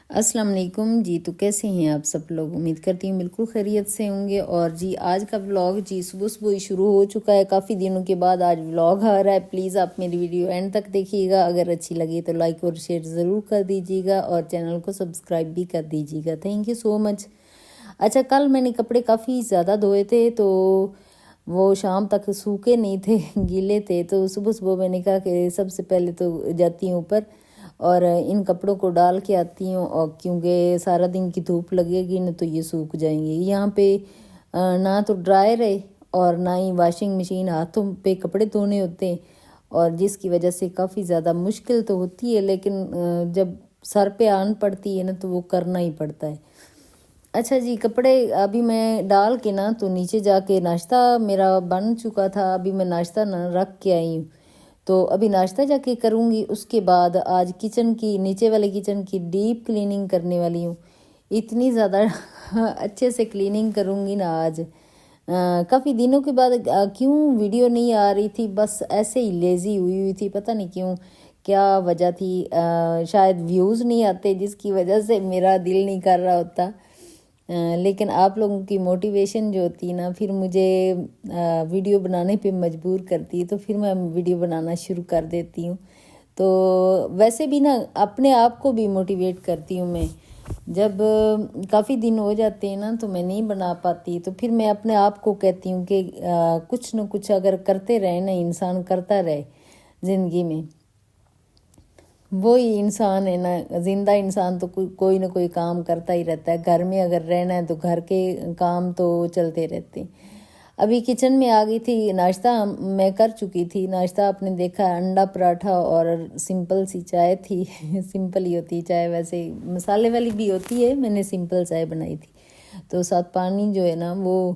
अस्सलाम वालेकुम जी। तो कैसे हैं आप सब लोग? उम्मीद करती हूँ बिल्कुल खैरियत से होंगे। और जी आज का व्लॉग जी सुबह सुबह ही शुरू हो चुका है। काफ़ी दिनों के बाद आज व्लॉग आ रहा है। प्लीज़ आप मेरी वीडियो एंड तक देखिएगा। अगर अच्छी लगी तो लाइक और शेयर ज़रूर कर दीजिएगा और चैनल को सब्सक्राइब भी कर दीजिएगा। Thank you so much. अच्छा, कल मैंने कपड़े काफ़ी ज़्यादा धोए थे तो वो शाम तक सूखे नहीं थे गीले थे। तो सुबह सुबह मैंने कहा कि सबसे पहले तो जाती हूँ ऊपर और इन कपड़ों को डाल के आती हूँ। और क्योंकि सारा दिन की धूप लगेगी ना तो ये सूख जाएंगे। यहाँ पे ना तो ड्रायर है और ना ही वॉशिंग मशीन, हाथों पे कपड़े धोने होते हैं। और जिसकी वजह से काफ़ी ज़्यादा मुश्किल तो होती है, लेकिन जब सर पे आन पड़ती है ना तो वो करना ही पड़ता है। अच्छा जी, कपड़े अभी मैं डाल के ना तो नीचे जाके नाश्ता मेरा बन चुका था। अभी मैं नाश्ता ना रख के आई हूँ तो अभी नाश्ता जाके करूँगी। उसके बाद आज किचन की, नीचे वाले किचन की डीप क्लीनिंग करने वाली हूँ। इतनी ज़्यादा अच्छे से क्लीनिंग करूँगी ना आज। काफ़ी दिनों के बाद क्यों वीडियो नहीं आ रही थी, बस ऐसे ही लेज़ी हुई हुई थी, पता नहीं क्यों, क्या वजह थी। शायद व्यूज़ नहीं आते जिसकी वजह से मेरा दिल नहीं कर रहा होता। लेकिन आप लोगों की मोटिवेशन जो होती है ना फिर मुझे वीडियो बनाने पे मजबूर करती है, तो फिर मैं वीडियो बनाना शुरू कर देती हूँ। तो वैसे भी ना अपने आप को भी मोटिवेट करती हूँ मैं। जब काफ़ी दिन हो जाते हैं ना तो मैं नहीं बना पाती, तो फिर मैं अपने आप को कहती हूँ कि कुछ न कुछ अगर करते रहे ना, इंसान करता रहे ज़िंदगी में, वो ही इंसान है ना। जिंदा इंसान तो कोई ना कोई काम करता ही रहता है। घर में अगर रहना है तो घर के काम तो चलते रहते हैं। अभी किचन में आ गई थी। नाश्ता मैं कर चुकी थी। नाश्ता आपने देखा, अंडा पराठा और सिंपल सी चाय थी सिंपल ही होती है चाय, वैसे मसाले वाली भी होती है, मैंने सिंपल चाय बनाई थी। तो साथ पानी जो है ना वो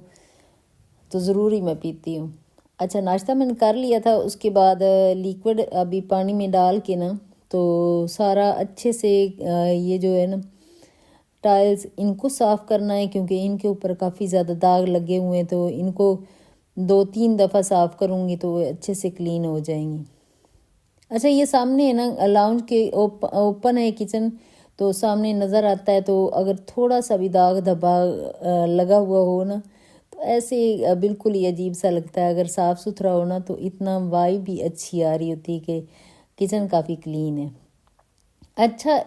तो ज़रूर ही मैं पीती हूँ। अच्छा, नाश्ता मैंने कर लिया था। उसके बाद लिक्विड अभी पानी में डाल के ना तो सारा अच्छे से ये जो है ना टाइल्स, इनको साफ़ करना है क्योंकि इनके ऊपर काफ़ी ज़्यादा दाग लगे हुए हैं। तो इनको 2-3 दफ़ा साफ़ करूँगी तो अच्छे से क्लीन हो जाएंगी। अच्छा, ये सामने है ना लाउंज के ओपन है किचन, तो सामने नज़र आता है। तो अगर थोड़ा सा भी दाग धब्बा लगा हुआ हो ना तो ऐसे बिल्कुल ही अजीब सा लगता है। अगर साफ़ सुथरा हो ना तो इतना वाइब भी अच्छी आ रही होती है कि किचन काफ़ी क्लीन है। अच्छा,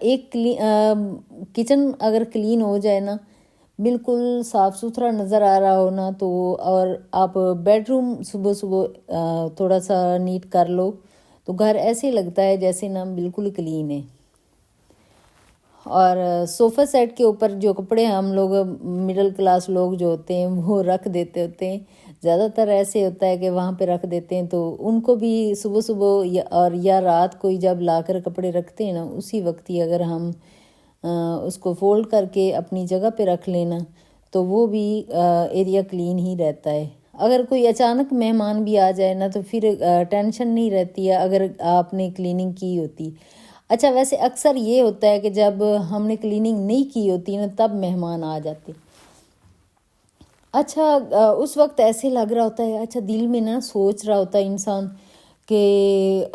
किचन अगर क्लीन हो जाए ना, बिल्कुल साफ़ सुथरा नज़र आ रहा हो ना तो, और आप बेडरूम सुबह सुबह थोड़ा सा नीट कर लो तो घर ऐसे लगता है जैसे ना बिल्कुल क्लीन है। और सोफ़ा सेट के ऊपर जो कपड़े हम लोग मिडिल क्लास लोग जो होते हैं वो रख देते होते हैं, ज़्यादातर ऐसे होता है कि वहाँ पे रख देते हैं। तो उनको भी सुबह सुबह या रात को ही जब लाकर कपड़े रखते हैं ना, उसी वक्त ही अगर हम उसको फोल्ड करके अपनी जगह पे रख लेना तो वो भी एरिया क्लीन ही रहता है। अगर कोई अचानक मेहमान भी आ जाए ना तो फिर टेंशन नहीं रहती है अगर आपने क्लीनिंग की होती। अच्छा, वैसे अक्सर ये होता है कि जब हमने क्लीनिंग नहीं की होती ना तब मेहमान आ जाते। अच्छा, उस वक्त ऐसे लग रहा होता है, अच्छा दिल में ना सोच रहा होता है इंसान कि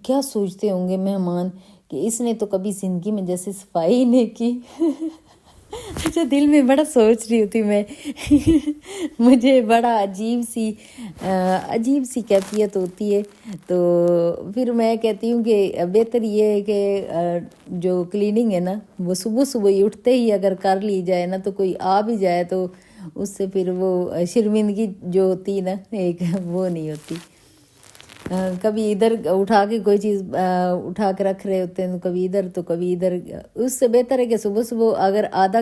क्या सोचते होंगे मेहमान कि इसने तो कभी ज़िंदगी में जैसे सफाई ही नहीं की अच्छा, दिल में बड़ा सोच रही होती मैं मुझे बड़ा अजीब सी कैफियत होती है। तो फिर मैं कहती हूँ कि बेहतर ये है कि जो क्लीनिंग है ना वो सुबह सुबह ही उठते ही अगर कर ली जाए ना, तो कोई आ भी जाए तो उससे फिर वो शर्मिंदगी जो होती है ना एक वो नहीं होती। कभी इधर उठा के कोई चीज़ उठा के रख रहे होते हैं, कभी इधर तो कभी इधर। उससे बेहतर है कि सुबह सुबह अगर आधा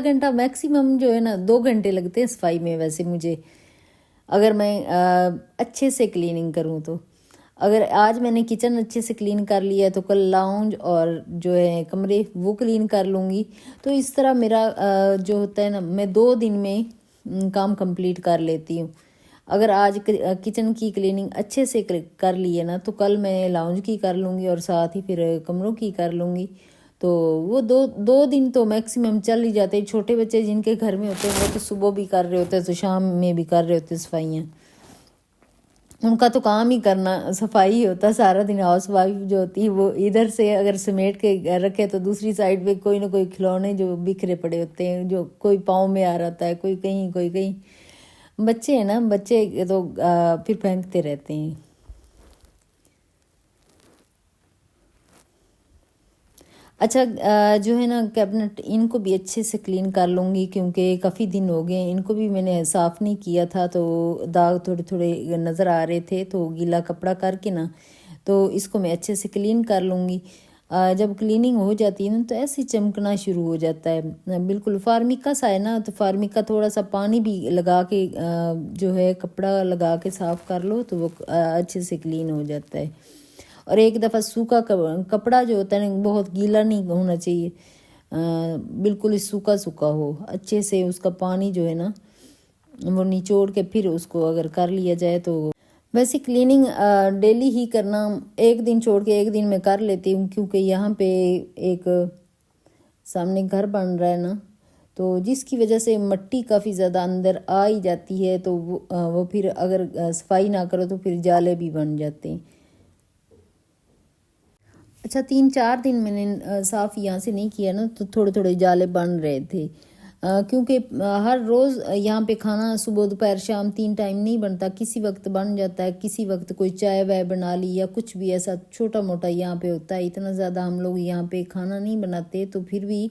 घंटा मैक्सिमम जो है ना 2 घंटे लगते हैं सफाई में वैसे मुझे, अगर मैं अच्छे से क्लीनिंग करूँ तो। अगर आज मैंने किचन अच्छे से क्लीन कर लिया है तो कल लाउंज और जो है कमरे वो क्लीन कर लूँगी। तो इस तरह मेरा जो होता है ना, मैं 2 दिन में काम कंप्लीट कर लेती हूँ। अगर आज किचन की क्लीनिंग अच्छे से कर ली है ना तो कल मैं लाउंज की कर लूँगी और साथ ही फिर कमरों की कर लूँगी। तो वो दो दो दिन तो मैक्सिमम चल ही जाते हैं। छोटे बच्चे जिनके घर में होते हैं वो तो सुबह भी कर रहे होते हैं तो शाम में भी कर रहे होते हैं सफाइयाँ। उनका तो काम ही करना सफाई ही होता है सारा दिन। हाउस वाइफ जो होती है वो इधर से अगर समेट के रखे तो दूसरी साइड पे कोई ना कोई खिलौने जो बिखरे पड़े होते हैं, जो कोई पाँव में आ रहा है, कोई कहीं कोई कहीं। बच्चे हैं ना, बच्चे तो फिर फेंकते रहते हैं। अच्छा जो है ना कैबिनेट, इनको भी अच्छे से क्लीन कर लूँगी क्योंकि काफ़ी दिन हो गए इनको भी मैंने साफ़ नहीं किया था, तो दाग थोड़े थोड़े नज़र आ रहे थे, तो गीला कपड़ा करके ना तो इसको मैं अच्छे से क्लीन कर लूँगी। जब क्लीनिंग हो जाती है ना तो ऐसे चमकना शुरू हो जाता है, बिल्कुल फार्मिका सा है ना, तो फार्मिका थोड़ा सा पानी भी लगा के जो है कपड़ा लगा के साफ़ कर लो तो वो अच्छे से क्लीन हो जाता है। और एक दफ़ा सूखा कपड़ा जो होता है ना, बहुत गीला नहीं होना चाहिए, बिल्कुल ही सूखा सूखा हो, अच्छे से उसका पानी जो है ना वो निचोड़ के फिर उसको अगर कर लिया जाए तो। वैसे क्लीनिंग डेली ही करना, एक दिन छोड़ के एक दिन मैं कर लेती हूँ क्योंकि यहाँ पे एक सामने घर बन रहा है ना, तो जिसकी वजह से मिट्टी काफ़ी ज़्यादा अंदर आ ही जाती है, तो वो फिर अगर सफाई ना करो तो फिर जाले भी बन जाते हैं। अच्छा 3-4 दिन मैंने साफ़ यहाँ से नहीं किया ना, तो थोड़े थोड़े जाले बन रहे थे, क्योंकि हर रोज़ यहाँ पे खाना सुबह दोपहर शाम 3 टाइम नहीं बनता, किसी वक्त बन जाता है, किसी वक्त कोई चाय वाय बना ली या कुछ भी ऐसा छोटा मोटा यहाँ पे होता है। इतना ज़्यादा हम लोग यहाँ पे खाना नहीं बनाते, तो फिर भी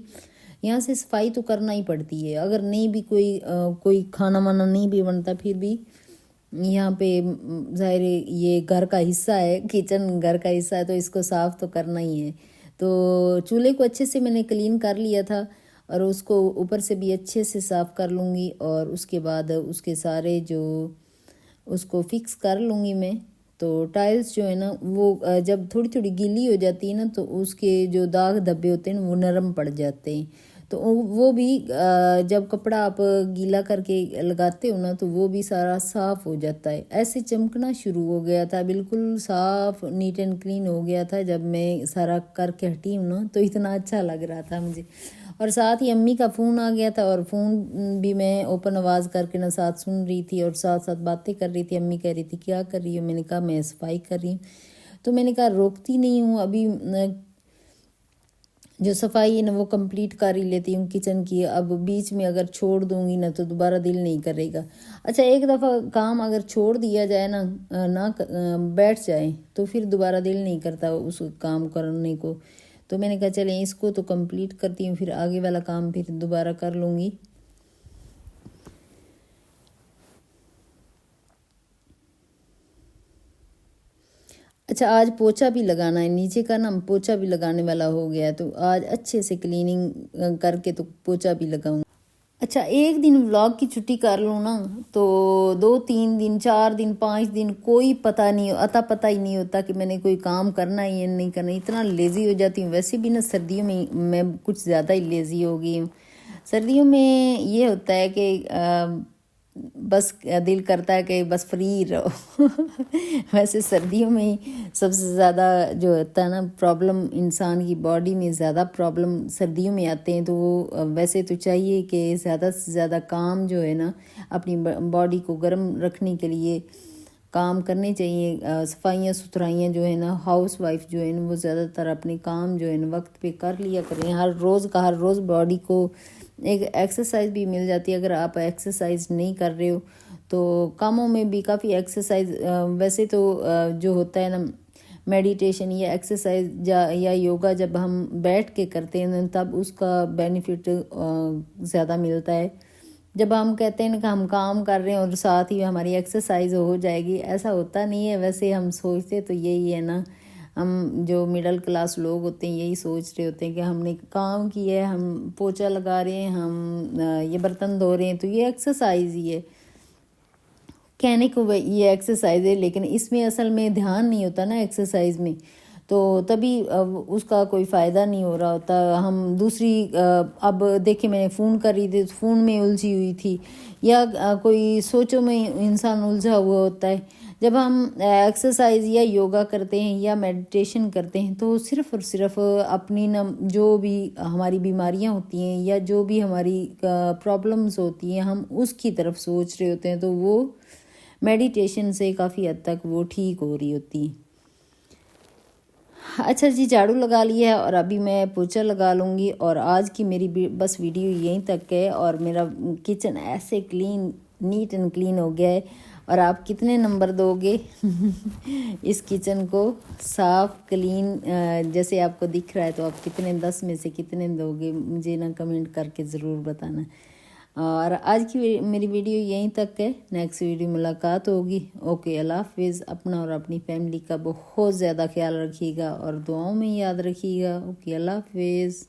यहाँ से सफाई तो करना ही पड़ती है। अगर नहीं भी कोई खाना वाना नहीं भी बनता फिर भी यहाँ पे ज़ाहिर है ये घर का हिस्सा है, किचन घर का हिस्सा है, तो इसको साफ़ तो करना ही है। तो चूल्हे को अच्छे से मैंने क्लीन कर लिया था और उसको ऊपर से भी अच्छे से साफ़ कर लूँगी, और उसके बाद उसके सारे जो उसको फिक्स कर लूँगी मैं। तो टाइल्स जो है ना वो जब थोड़ी थोड़ी गीली हो जाती है ना तो उसके जो दाग धब्बे होते हैं वो नरम पड़ जाते हैं, तो वो भी जब कपड़ा आप गीला करके लगाते हो ना तो वो भी सारा साफ़ हो जाता है। ऐसे चमकना शुरू हो गया था, बिल्कुल साफ़ नीट एंड क्लीन हो गया था जब मैं सारा करके हटी हूँ ना, तो इतना अच्छा लग रहा था मुझे। और साथ ही अम्मी का फ़ोन आ गया था, और फ़ोन भी मैं ओपन आवाज़ करके ना साथ सुन रही थी और साथ साथ बातें कर रही थी। अम्मी कह रही थी क्या कर रही हो, मैंने कहा मैं सफाई कर रही हूँ। तो मैंने कहा रोकती नहीं हूँ अभी, जो सफाई है ना वो कंप्लीट कर ही लेती हूँ किचन की। अब बीच में अगर छोड़ दूंगी ना तो दोबारा दिल नहीं करेगा। अच्छा एक दफ़ा काम अगर छोड़ दिया जाए ना, बैठ जाए तो फिर दोबारा दिल नहीं करता उस काम करने को। तो मैंने कहा चले इसको तो कंप्लीट करती हूँ, फिर आगे वाला काम फिर दोबारा कर लूँगी। अच्छा आज पोछा भी लगाना है, नीचे का ना पोछा भी लगाने वाला हो गया, तो आज अच्छे से क्लीनिंग करके तो पोछा भी लगाऊंगा। अच्छा एक दिन व्लॉग की छुट्टी कर लूँ ना तो 2-3 दिन 4 दिन 5 दिन कोई पता नहीं, अता पता ही नहीं होता कि मैंने कोई काम करना है या नहीं करना। इतना लेज़ी हो जाती हूँ। वैसे भी ना सर्दियों में मैं कुछ ज़्यादा ही लेज़ी हो गई हूँ। सर्दियों में ये होता है कि बस दिल करता है कि बस फ्री रहो। वैसे सर्दियों में ही सबसे ज़्यादा जो होता है ना प्रॉब्लम, इंसान की बॉडी में ज़्यादा प्रॉब्लम सर्दियों में आते हैं। तो वैसे तो चाहिए कि ज़्यादा से ज़्यादा काम जो है ना अपनी बॉडी को गर्म रखने के लिए काम करने चाहिए। सफाइयाँ सुथराइयाँ जो है ना हाउस वाइफ जो है ना वो ज़्यादातर अपने काम जो है ना वक्त पे कर लिया करें। हर रोज़ बॉडी को एक एक्सरसाइज भी मिल जाती है। अगर आप एक्सरसाइज नहीं कर रहे हो तो कामों में भी काफ़ी एक्सरसाइज, वैसे तो जो होता है ना मेडिटेशन या एक्सरसाइज या योगा जब हम बैठ के करते हैं तब उसका बेनिफिट ज़्यादा मिलता है। जब हम कहते हैं ना कि हम काम कर रहे हैं और साथ ही हमारी एक्सरसाइज हो जाएगी, ऐसा होता नहीं है। वैसे हम सोचते तो यही है ना, हम जो मिडिल क्लास लोग होते हैं यही सोच रहे होते हैं कि हमने काम किया है, हम पोछा लगा रहे हैं, हम ये बर्तन धो रहे हैं, तो ये एक्सरसाइज ही है। कहने को ये एक्सरसाइज है लेकिन इसमें असल में ध्यान नहीं होता ना एक्सरसाइज में, तो तभी उसका कोई फ़ायदा नहीं हो रहा होता। हम दूसरी अब देखिए मैंने फ़ोन कर रही थी, फ़ोन में उलझी हुई थी, या कोई सोचों में इंसान उलझा हुआ होता है। जब हम एक्सरसाइज या योगा करते हैं या मेडिटेशन करते हैं तो सिर्फ़ और सिर्फ अपनी न जो भी हमारी बीमारियां होती हैं या जो भी हमारी प्रॉब्लम्स होती हैं हम उसकी तरफ सोच रहे होते हैं, तो वो मेडिटेशन से काफ़ी हद तक वो ठीक हो रही होती है। अच्छा जी, झाड़ू लगा लिया है और अभी मैं पोछा लगा लूँगी। और आज की मेरी बस वीडियो यहीं तक है। और मेरा किचन ऐसे क्लीन, नीट एंड क्लीन हो गया है। और आप कितने नंबर दोगे इस किचन को साफ क्लीन जैसे आपको दिख रहा है, तो आप कितने 10 में से कितने दोगे मुझे ना कमेंट करके ज़रूर बताना। और आज की मेरी वीडियो यहीं तक है। नेक्स्ट वीडियो मुलाकात होगी। ओके, अल्लाह हाफिज़। अपना और अपनी फैमिली का बहुत ज़्यादा ख्याल रखिएगा और दुआओं में याद रखिएगा। ओके, अल्लाह हाफिज़।